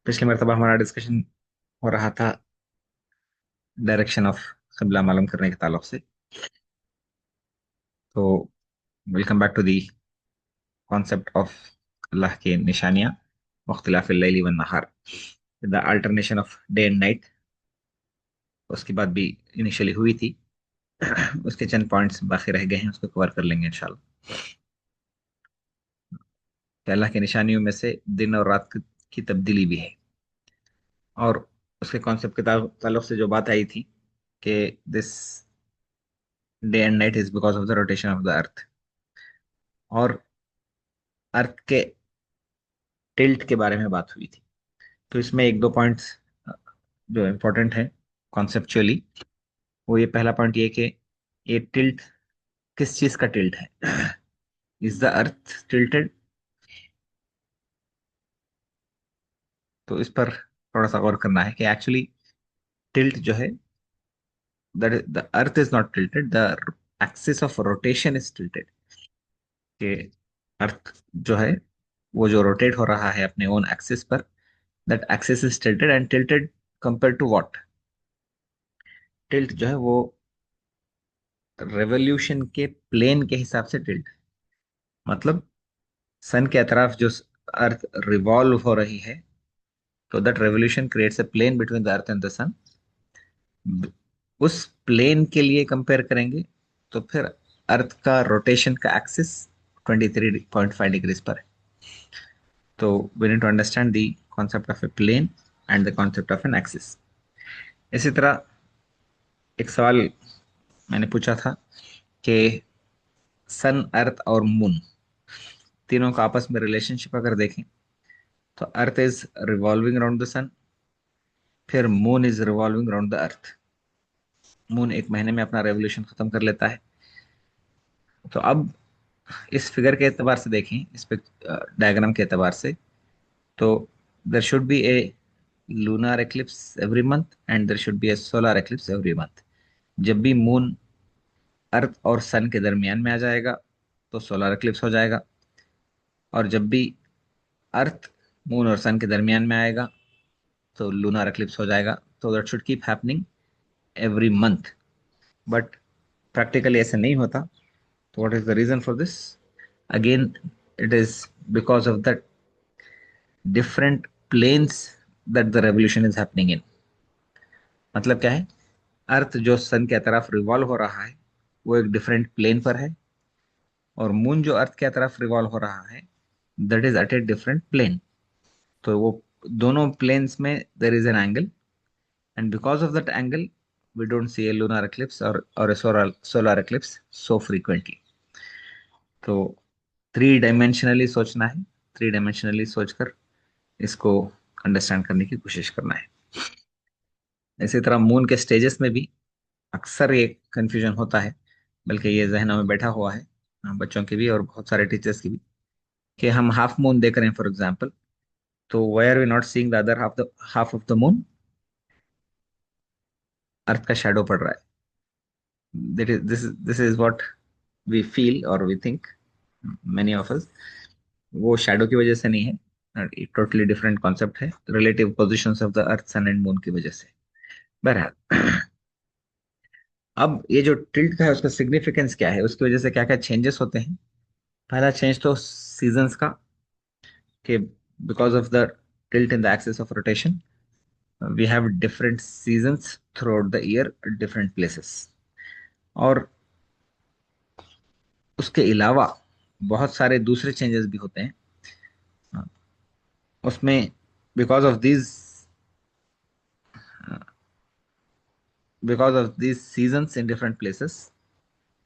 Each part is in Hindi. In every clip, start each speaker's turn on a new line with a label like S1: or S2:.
S1: पिछली मरतबा हमारा डिस्कशन हो रहा था डायरेक्शन ऑफ क़िबला मालूम करने के ताल्लुक से। तो welcome back to the concept of Allah के निशानियाँ मुख्तलिफ लैली व नहार, the alternation of day and night. उसकी बात भी इनिशियली हुई थी। उसके चंद पॉइंट्स बाकी रह गए हैं, उसको कवर कर लेंगे इंशाल्लाह। कि अल्लाह की निशानियों में से दिन और रात की तब्दीली भी है। और उसके कॉन्सेप्ट के ताल्लुक से जो बात आई थी कि this day and night is because of the rotation of the अर्थ, और अर्थ के टिल्ट के बारे में बात हुई थी। तो इसमें एक दो पॉइंट्स जो इम्पोर्टेंट है कॉन्सेप्चुअली, वो ये पहला पॉइंट ये कि ये टिल्ट किस चीज का टिल्ट है। Is the earth tilted? तो इस पर थोड़ा सा गौर करना है कि एक्चुअली टिल्ट जो है, that the earth is not tilted, the axis of rotation is tilted. कि अर्थ जो है वो जो रोटेट हो रहा है अपने ओन एक्सिस पर, that axis is tilted and tilted compare to what? Tilt जो है वो रेवोल्यूशन के प्लेन के हिसाब से टिल्ट। मतलब सन के अतराफ जो अर्थ रिवॉल्व हो रही है, तो that revolution creates a plane between the earth and the sun. उस प्लेन के लिए कंपेयर करेंगे तो फिर अर्थ का रोटेशन का एक्सिस 23.5 डिग्रीज पर है। तो we need to understand the concept of a plane and the concept of an axis. इसी तरह एक सवाल मैंने पूछा था कि सन, अर्थ और मून तीनों का आपस में रिलेशनशिप अगर देखें, तो earth is revolving around the sun, फिर moon is revolving around the earth. Moon एक महीने में अपना रेवोल्यूशन खत्म कर लेता है। तो अब इस फिगर के एतबार से देखें, इस पे डायग्राम के एतबार से, तो there should be A lunar eclipse every month and there should be A solar eclipse every month. जब भी मून अर्थ और सन के दरमियान में आ जाएगा तो सोलर एक्लिप्स हो जाएगा, और जब भी अर्थ मून और सन के दरमियान में आएगा तो लूनर एक्लिप्स हो जाएगा। तो that should keep happening every month. But practically ऐसा नहीं होता। तो what is the reason for this? Again, it is because of the different planes that the revolution is happening in. मतलब क्या है? अर्थ जो सन के तरफ रिवॉल्व हो रहा है वो एक डिफरेंट प्लेन पर है, और मून जो अर्थ के तरफ रिवॉल्व हो रहा है that is at a different plane. तो वो दोनों प्लेन्स में there is an angle, and because of that angle we don't see a lunar eclipse or a solar eclipse so frequently. तो थ्री डायमेंशनली सोचना है, थ्री डायमेंशनली सोचकर इसको अंडरस्टैंड करने की कोशिश करना है। इसी तरह मून के स्टेजेस में भी अक्सर ये कंफ्यूजन होता है, बल्कि ये जहनों में बैठा हुआ है, बच्चों की भी और बहुत सारे टीचर्स की भी, कि हम हाफ मून देख रहे हैं फॉर एग्जांपल, तो why are we not seeing the other half of the moon? Earth का शेडो पड़ रहा है। This is what we feel और we think, many of us. वो शैडो की वजह से नहीं है, एक टोटली डिफरेंट कॉन्सेप्ट है relative positions of the earth, sun and moon की वजह से। बहरहाल, अब ये जो टिल्ट का है उसका सिग्निफिकेंस क्या है, उसकी वजह से क्या क्या चेंजेस होते हैं। पहला चेंज तो सीजन्स का, कि because of the tilt in the axis of rotation, we have different seasons throughout the year at different places। और उसके अलावा बहुत सारे दूसरे चेंजेस भी होते हैं उसमें। Because of this because of this seasons in different places,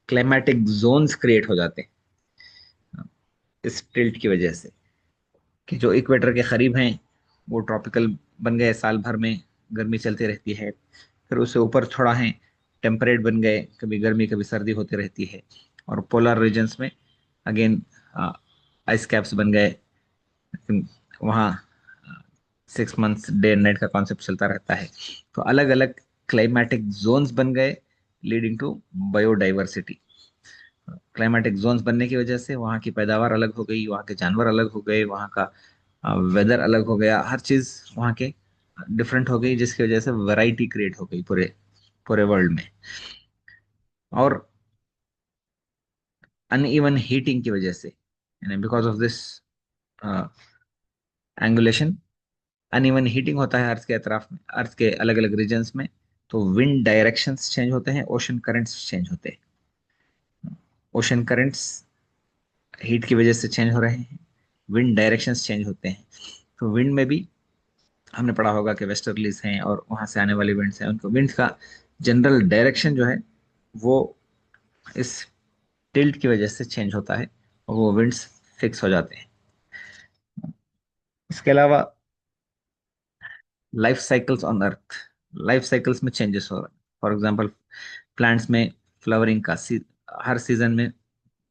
S1: climatic zones create हो जाते हैं इस टिल्ट की वजह से। कि जो इक्वेटर के करीब हैं वो ट्रॉपिकल बन गए, साल भर में गर्मी चलती रहती है। फिर उससे ऊपर थोड़ा है, टेम्परेट बन गए, कभी गर्मी कभी सर्दी होती रहती है। और पोलर रीजन्स में अगेन आइस कैप्स बन गए, वहाँ 6 मंथ्स डे एंड नाइट का कॉन्सेप्ट चलता रहता है। तो अलग अलग क्लाइमेटिक जोन्स बन गए, leading to biodiversity. Climatic zones बनने की वजह से वहाँ की पैदावार अलग हो गई, वहाँ के जानवर अलग हो गए, वहाँ का वेदर अलग हो गया, हर चीज वहाँ के डिफरेंट हो गई, जिसकी वजह से वैरायटी क्रिएट हो गई पूरे पूरे वर्ल्ड में। और अनइवन हीटिंग की वजह से, यानी because of this angulation, uneven heating होता है अर्थ के अतराफ में, अर्थ के अलग अलग रीजन्स में। तो विंड डायरेक्शंस चेंज होते हैं, ओशन करंट्स चेंज होते हैं। ओशन करंट्स हीट की वजह से चेंज हो रहे हैं, विंड डायरेक्शंस चेंज होते हैं। तो विंड में भी हमने पढ़ा होगा कि वेस्टर्लीज हैं और वहां से आने वाली विंड्स हैं, उनको विंड का जनरल डायरेक्शन जो है वो इस टिल्ट की वजह से चेंज होता है, और वो विंड्स फिक्स हो जाते हैं। इसके अलावा life cycles on earth, life cycles में चेंजेस हो रहा है। फॉर एग्जांपल प्लांट्स में फ्लावरिंग का हर सीजन में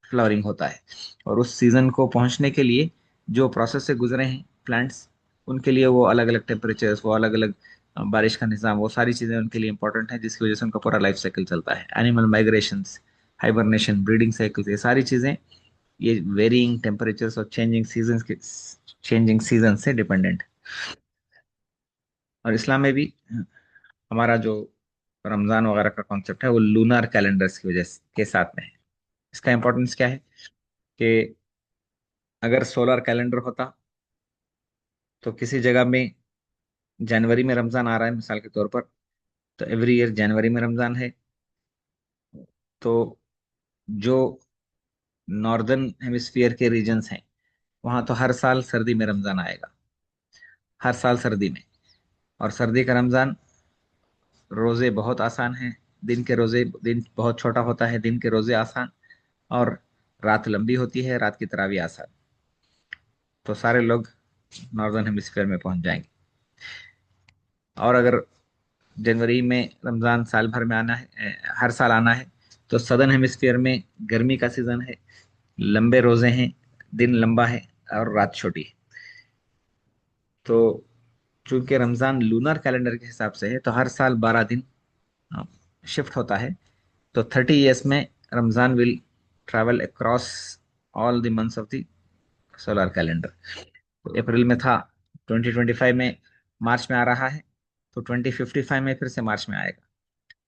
S1: फ्लावरिंग होता है, और उस सीजन को पहुंचने के लिए जो प्रोसेस से गुजरे हैं प्लांट्स, उनके लिए वो अलग अलग टेम्परेचर्स, वो अलग अलग बारिश का निज़ाम, वो सारी चीज़ें उनके लिए इंपॉर्टेंट है, जिसकी वजह से उनका पूरा लाइफ साइकिल चलता है। Animal migrations, hibernation, breeding cycles, ये सारी चीज़ें ये वेरिंग टेम्परेचर्स और चेंजिंग सीजन से डिपेंडेंट। और इस्लाम में भी हमारा जो रमजान वगैरह का कॉन्सेप्ट है वो लूनार कैलेंडर्स की वजह के साथ में है। इसका इंपॉर्टेंस क्या है कि अगर सोलर कैलेंडर होता तो किसी जगह में जनवरी में रमजान आ रहा है मिसाल के तौर पर, तो एवरी ईयर जनवरी में रमजान है, तो जो नॉर्दर्न हेमिस्फीयर के रीजन्स हैं वहां तो हर साल सर्दी में रमजान आएगा, हर साल सर्दी में। और सर्दी का रमजान, रोजे बहुत आसान हैं, दिन के रोजे, दिन बहुत छोटा होता है, दिन के रोजे आसान, और रात लंबी होती है, रात की तरावी आसान। तो सारे लोग नॉर्दर्न हेमिस्फीयर में पहुंच जाएंगे। और अगर जनवरी में रमजान साल भर में आना है, हर साल आना है, तो सदर्न हेमिस्फीयर में गर्मी का सीजन है, लंबे रोजे हैं, दिन लंबा है और रात छोटी है। तो चूंकि रमजान लूनर कैलेंडर के हिसाब से है, तो हर साल 12 दिन शिफ्ट होता है। तो 30 ईयर्स में Ramzan will travel across all the months of the solar calendar. तो अप्रैल में था, 2025 में मार्च में आ रहा है, तो 2055 में फिर से मार्च में आएगा।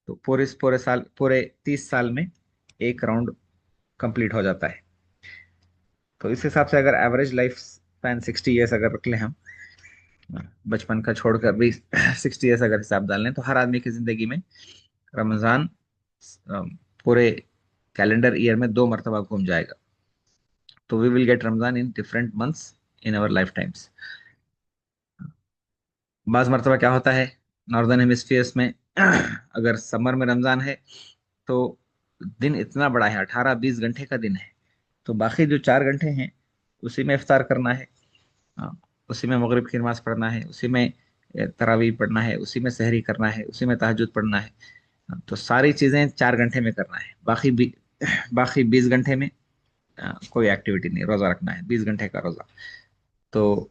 S1: तो पूरे पूरे साल, पूरे 30 साल में एक राउंड कंप्लीट हो जाता है। तो इस हिसाब से अगर एवरेज लाइफ स्पैन 60 ईयर्स अगर रख लें हम, बचपन का छोड़कर भी 60 ईयर्स अगर हिसाब डाल लें, तो हर आदमी की जिंदगी में रमजान पूरे कैलेंडर ईयर में 2 मरतबा घूम जाएगा। तो we will get Ramzan in different months in our lifetimes. बाज मरतबा क्या होता है नॉर्दर्न हेमिस्फीयर्स में, अगर समर में रमजान है तो दिन इतना बड़ा है, 18-20 घंटे का दिन है। तो बाकी जो 4 घंटे हैं उसी में इफ्तार करना है, उसी में मगरिब की नमाज पढ़ना है, उसी में तरावी पढ़ना है, उसी में सहरी करना है, उसी में तहज्जुद पढ़ना है। तो सारी चीजें 4 घंटे में करना है, बाकी 20 घंटे में कोई एक्टिविटी नहीं, रोजा रखना है, 20 घंटे का रोजा। तो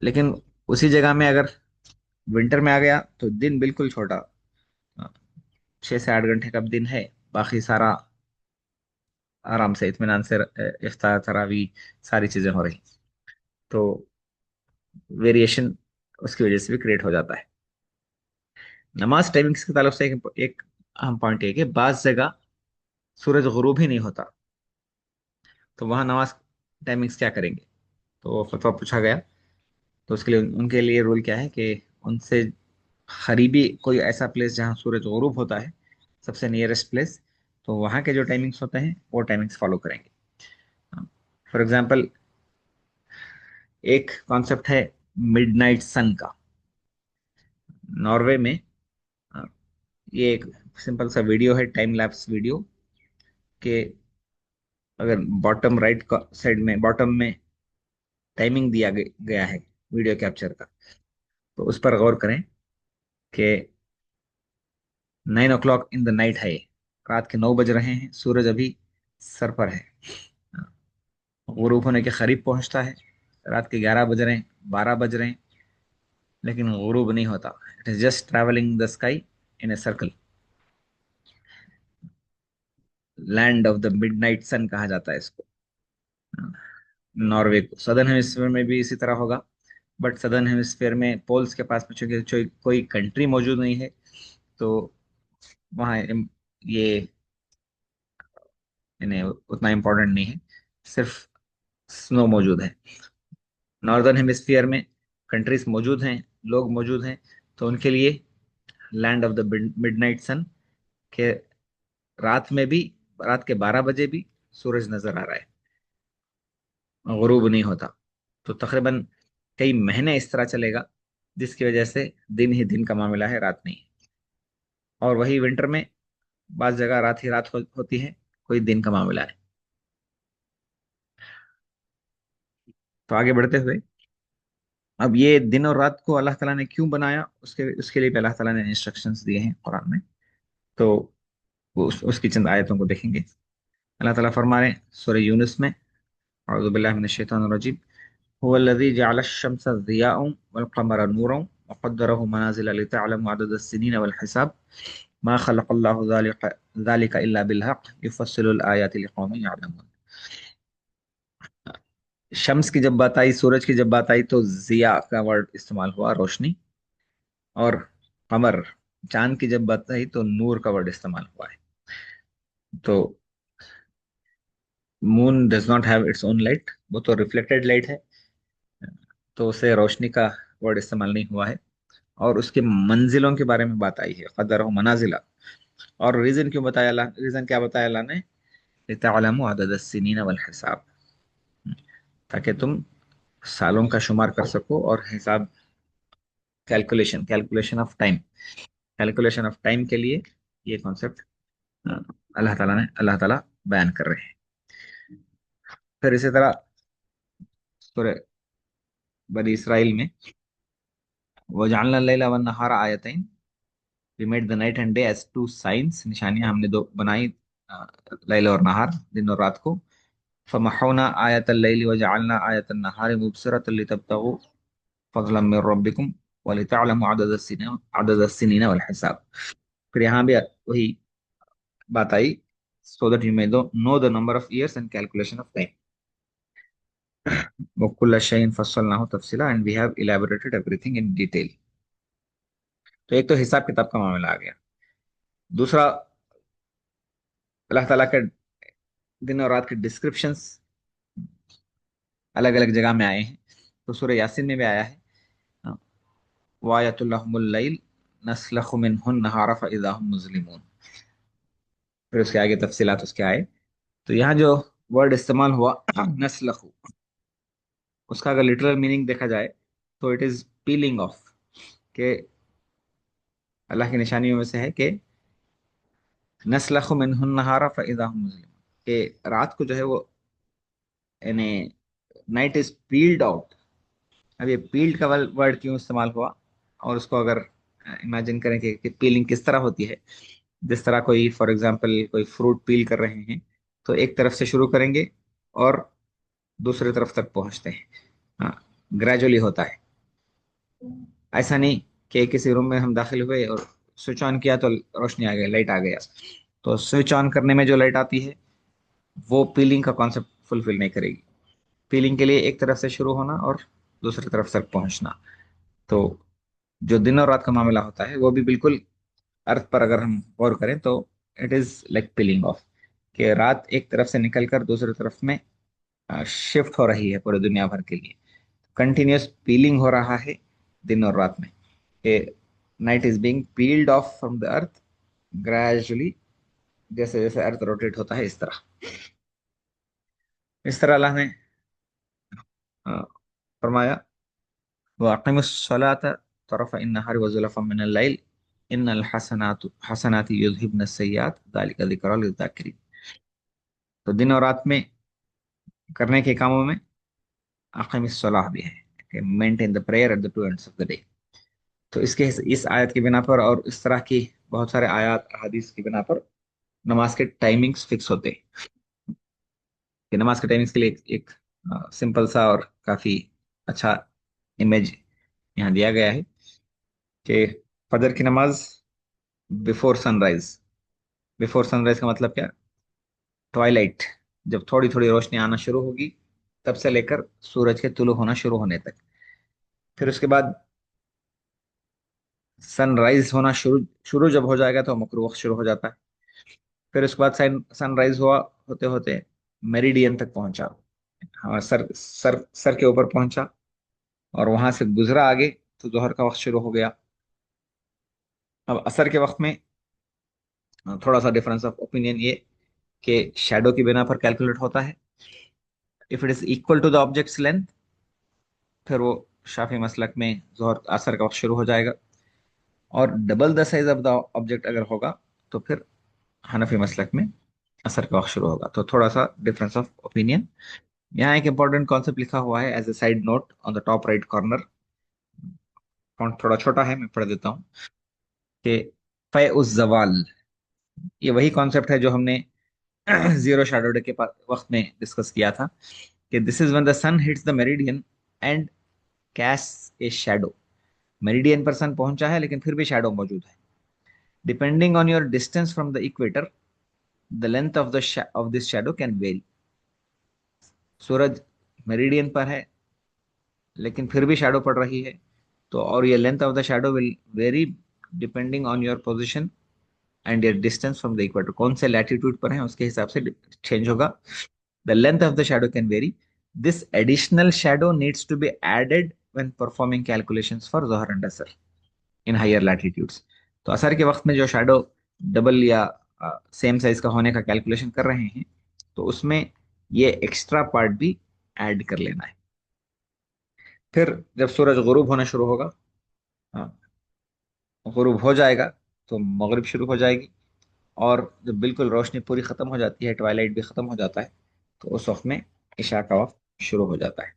S1: लेकिन उसी जगह में अगर विंटर में आ गया तो दिन बिल्कुल छोटा, 6 से 8 घंटे का दिन है, बाकी सारा आराम से इत्मीनान से इफ्तार तरावी सारी चीजें हो रही। तो वेरिएशन उसकी वजह से भी क्रिएट हो जाता है। नमाज टाइमिंग्स के ताल्लुक से एक अहम पॉइंट है कि बाज जगह सूरज गुरूब ही नहीं होता, तो वहाँ नमाज टाइमिंग्स क्या करेंगे? तो फतवा पूछा गया। तो उसके लिए उनके लिए रूल क्या है कि उनसे करीबी कोई ऐसा प्लेस जहाँ सूरज गुरूब होता है, सबसे नियरेस्ट प्लेस, तो वहाँ के जो टाइमिंग्स होते हैं वो टाइमिंग्स फॉलो करेंगे। फॉर एग्जाम्पल एक कॉन्सेप्ट है मिडनाइट सन का, नॉर्वे में। अ, ये एक सिंपल सा वीडियो है, टाइम लैप्स वीडियो के। अगर बॉटम राइट साइड में, बॉटम में टाइमिंग दिया गया है वीडियो कैप्चर का, तो उस पर गौर करें कि 9 o'clock इन द नाइट है, रात के 9 बज रहे हैं, सूरज अभी सर पर है, गुरूब होने के करीब पहुंचता है, रात के 11 बज रहे हैं, 12 बज रहे हैं, लेकिन गुरूब नहीं होता। It is just travelling the sky in a circle. Land of the midnight sun कहा जाता है इसको। नॉर्वे को। सदर्न हेमिस्फीयर में भी इसी तरह होगा, बट सदर्न हेमिस्फीयर में पोल्स के पास में चूंकि कोई कंट्री मौजूद नहीं है, तो वहाँ ये इन्हें उतना इम्पोर्टेंट नहीं है, सिर्फ स्नो मौजूद है। नॉर्दर्न हेमिस्फीयर में कंट्रीज मौजूद हैं, लोग मौजूद हैं, तो उनके लिए लैंड ऑफ द मिडनाइट सन, के रात में भी, रात के 12 बजे भी सूरज नजर आ रहा है, गुरूब नहीं होता। तो तकरीबन कई महीने इस तरह चलेगा, जिसकी वजह से दिन ही दिन का मामला है, रात नहीं। और वही विंटर में बाज जगह रात ही रात होती है, कोई दिन का मामला है। तो आगे बढ़ते हुए, अब ये दिन और रात को अल्लाह ताला ने क्यों बनाया, उसके उसके लिए भी अल्लाह ताला ने इंस्ट्रक्शंस दिए हैं कुरान में। तो उसकी चंद आयतों को देखेंगे। अल्लाह ताला फरमा रहे हैं सूरह यूनुस में, औज़ु बिल्लाहि मिनश शैतानिर रजीम, हुवल्लज़ी जअल अश-शम्स ज़ियाअन वल क़मरा नूरन व क़द्दरहु मनाज़िल लितअलमु अदद as-सिनीन वल हिसाब मा खलक़ल्लाहु ज़ालिका इल्ला बिल हक़ युफ़स्सिलुल आयाति लिक़ौमिन यअलमून। शम्स की जब बात आई, सूरज की जब बात आई, तो जिया का वर्ड इस्तेमाल हुआ, रोशनी। और कमर, चांद की जब बात आई, तो नूर का वर्ड इस्तेमाल हुआ है। तो moon does not have its own light, वो तो रिफ्लेक्टेड लाइट है, तो उसे रोशनी का वर्ड इस्तेमाल नहीं हुआ है। और उसके मंजिलों के बारे में बात आई है, कदर मनाजिला। और रीजन क्यों बताया अल्लाह, रीजन क्या बताया अल्लाह ने, लितअलमु अदद सिनीन वल हिसाब, ताकि तुम सालों का शुमार कर सको और हिसाब, calculation, calculation of time, calculation of time के लिए ये कॉन्सेप्ट अल्लाह ताला बयान कर रहे हैं। फिर इसी तरह सूरह बनी इसराइल में, वजअलना लैला वन नहारा आयतैन, we made the night and day as two signs, निशानियां हमने दो बनाई, लैल और नहार, दिन और रात को। फमहौना आयतल लैली वजअलना आयतन नहारी मुबसिरतल लितब्तगू फज़लन मिन रब्बिकुम वलितअलमु अदद अस्सिनीन वल हिसाब। फिर यहाँ भी वही बात आई, so that you may know the number of years and calculation of time. वकुल्ल शैइन फस्सलनाहु तफसीला, and we have elaborated everything in detail. तो एक तो हिसाब किताब का मामला आ गया। दूसरा, अल्लाह ताला के दिन और रात के डिस्क्रिप्शंस अलग अलग जगह में आए हैं। तो सूरह यासीन में भी आया है, वायतुल लहुमुल लैल नस्लखु मिन्हुन नहारा फइज़ा हुम मुज़लिमून। फिर उसके आगे तफसीलात उसके आए। तो यहाँ जो वर्ड इस्तेमाल हुआ नस्लखु, उसका अगर लिटरल मीनिंग देखा जाए, तो इट इज पीलिंग ऑफ, के अल्लाह की निशानियों में से है कि नस्लखु मिन्हुन नहारा फइज़ा हुम मुज़लिमून, कि रात को जो है वो, यानी नाइट इज पील्ड आउट। अब ये पील्ड का वर्ड क्यों इस्तेमाल हुआ, और उसको अगर इमेजिन करें कि पीलिंग किस तरह होती है, जिस तरह कोई फॉर एग्जांपल कोई फ्रूट पील कर रहे हैं, तो एक तरफ से शुरू करेंगे और दूसरी तरफ तक पहुंचते हैं, हाँ, ग्रेजुअली होता है। ऐसा नहीं कि किसी रूम में हम दाखिल हुए और स्विच ऑन किया तो रोशनी आ गई, लाइट आ गया। तो स्विच ऑन करने में जो लाइट आती है, वो पीलिंग का कॉन्सेप्ट फुलफिल नहीं करेगी। पीलिंग के लिए एक तरफ से शुरू होना और दूसरी तरफ तक पहुंचना। तो जो दिन और रात का मामला होता है, वो भी बिल्कुल अर्थ पर अगर हम गौर करें, तो it is like piling of, कि रात एक तरफ से निकलकर दूसरी तरफ में शिफ्ट हो रही है पूरे दुनिया भर के लिए। कंटिन्यूस पीलिंग हो रहा है दिन और रात में, कि night is being peeled of from the earth gradually, जैसे जैसे अर्थ रोटेट होता है, इस तरह अल्लाह ने अ, फरमाया, वअक़िमुस्सलाता तरफ़ अन्नहारि व ज़ुलफ़म मिनल लैल इन्नल हसनाति युज़हिबन अस्सय्यात ज़ालिका ज़िक्रा लिज़्ज़ाकिरीन। तो दिन और रात में करने के कामों में अक़िमुस्सलाह भी है, कि maintain the prayer at the two ends of the day. तो इसके इस आयत की बिना पर और इस तरह की बहुत सारे आयत हदीस की बिना पर नमाज के टाइमिंग्स फिक्स होते हैं। कि नमाज के टाइमिंग्स के लिए एक सिंपल सा और काफी अच्छा इमेज यहाँ दिया गया है, कि फजर की नमाज बिफोर सनराइज। बिफोर सनराइज का मतलब क्या, ट्वाइलाइट, जब थोड़ी थोड़ी रोशनी आना शुरू होगी, तब से लेकर सूरज के तुलु होना शुरू होने तक। फिर उसके बाद सनराइज होना शुरू शुरू जब हो जाएगा तो मकरू वक्त शुरू हो जाता है। फिर उसके बाद सनराइज हुआ, होते होते मेरिडियन तक पहुंचा। हाँ, सर सर सर के ऊपर पहुंचा और वहां से गुजरा आगे तो दोहर का वक्त शुरू हो गया। अब असर के वक्त में थोड़ा सा डिफरेंस ऑफ ओपिनियन ये कि शैडो की बिना पर कैलकुलेट होता है। If it is equal to the object's length, फिर वो शाफी मसलक में जोहर असर का वक्त शुरू हो जाएगा। और double the size of the object अगर होगा तो फिर हनफी मसलक में असर का वक्त शुरू होगा। तो थोड़ा सा डिफरेंस ऑफ ओपिनियन। यहाँ एक इंपॉर्टेंट कॉन्सेप्ट लिखा हुआ है as a side note on the top right corner. Font थोड़ा छोटा है, मैं पढ़ देता हूँ कि फ़े उस जवाल, ये वही कॉन्सेप्ट है जो हमने जीरो शैडो डे के वक्त में डिस्कस किया था कि this is when the sun hits the meridian and cast a shadow. Meridian पर सन पहुंचा है लेकिन फिर भी शैडो मौजूद है। Depending on your distance from the equator, the length of the of this shadow can very. Suraj meridian पर है लेकिन फिर भी शैडो पड़ रही है, तो और ये length of the shadow will very depending on your position and your distance from the equator. कौन से लैटिट्यूड पर है उसके हिसाब से चेंज होगा। The length of the shadow can vary. This additional shadow needs to be added when performing calculations for ज़ोहर एंड असर इन हायर लैटिट्यूड्स। तो असर के वक्त में जो शैडो डबल या सेम साइज का होने का कैलकुलेशन कर रहे हैं, तो उसमें ये एक्स्ट्रा पार्ट भी ऐड कर लेना है। फिर जब सूरज गुरूब होना शुरू होगा, हाँ, गुरूब हो जाएगा तो मगरिब शुरू हो जाएगी। और जब बिल्कुल रोशनी पूरी खत्म हो जाती है, ट्वाइलाइट भी खत्म हो जाता है, तो उस वक्त में इशा का वक्त शुरू हो जाता है।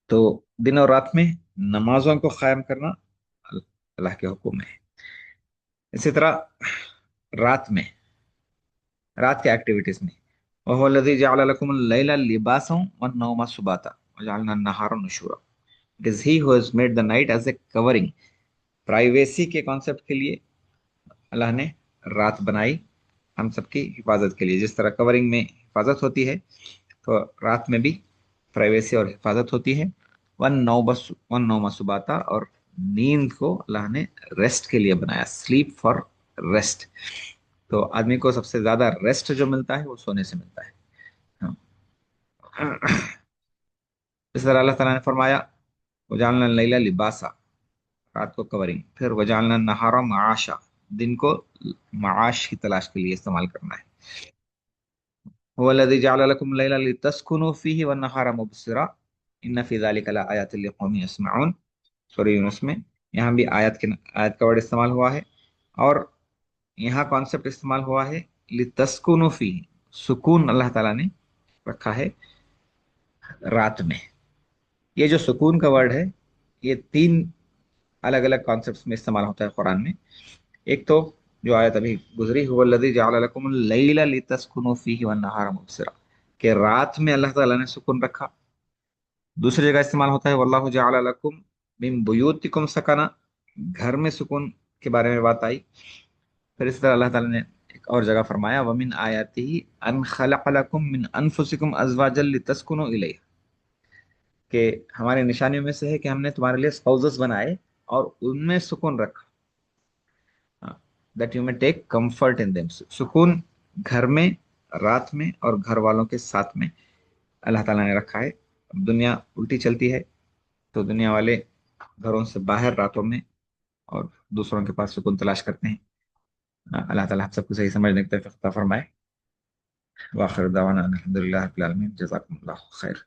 S1: तो दिन और रात में नमाजों को कायम करना अल्लाह के हुक्म है। इसी तरह रात में, रात के एक्टिविटीज में, वहुवल्लज़ी जअल लकुमुल लैला लिबासन वन्नौमा सुबाता वजअलना अन्नहारा नुशूरा। It is he who has made the night as a covering. Privacy के कॉन्सेप्ट के लिए अल्लाह ने रात बनाई हम सबकी हिफाजत के लिए। जिस तरह कवरिंग में हिफाजत होती है, तो रात में भी प्राइवेसी और हिफाजत होती है। वन नौ मसुबाता, और नींद को अल्लाह ने रेस्ट के लिए बनाया, स्लीप फॉर रेस्ट। तो आदमी को सबसे ज्यादा रेस्ट जो मिलता है वो सोने से मिलता है। हाँ। इस तरह अल्लाह ताला ने फरमाया वजालना लैला लिबासा, रात को कवरिंग। फिर वजालना नहारा माशा, दिन को माश की तलाश के लिए इस्तेमाल करना है। हुवल्लज़ी जअल लकुम लैला लितस्कुनु फीहि वन्नहारा मुबसिरा इन्न फी ज़ालिका लआयातिन लिक़ौमिन यस्मऊन। सूरह यूनुस में यहाँ भी आयत का वर्ड इस्तेमाल हुआ है। और यहाँ कॉन्सेप्ट इस्तेमाल हुआ है लितस्कुनु फीहि, सुकून अल्लाह ताला ने रखा है रात में। ये जो सुकून का वर्ड है, ये तीन अलग अलग कॉन्सेप्ट्स में इस्तेमाल होता है कुरान में। एक तो जो आयत अभी गुजरी, हुवल्लज़ी जअल लकुमुल लैला लितस्कुनु फीहि वन्नहारा मुबसिरा, कि रात में अल्लाह ताला ने सुकून रखा। दूसरी जगह इस्तेमाल होता है वल्लाहु जअल लकुम मिन बुयूतिकुम सकना, घर में सुकून के बारे में बात आई। फिर इस तरह अल्लाह ताला ने एक और जगह फरमाया वमिन आयातिही अन खलक़ लकुम मिन अनफुसिकुम अज़वाजल लितस्कुनु इलैहा, कि हमारी निशानियों में से है कि हमने तुम्हारे लिए स्पाउसेस बनाए और उनमें सुकून रखा, that you may take comfort in them. सुकून घर में, रात में और घर वालों के साथ में अल्लाह ताला ने रखा है। अब दुनिया उल्टी चलती है, तो दुनिया वाले घरों से बाहर रातों में और दूसरों के पास सुकून तलाश करते हैं। अल्लाह ताला आप सबको सही समझने की तौफीक अता फरमाए। वाखिर दावाना अनिल हम्दुलिल्लाहि रब्बिल आलमीन। जज़ाकुमुल्लाहु खैर।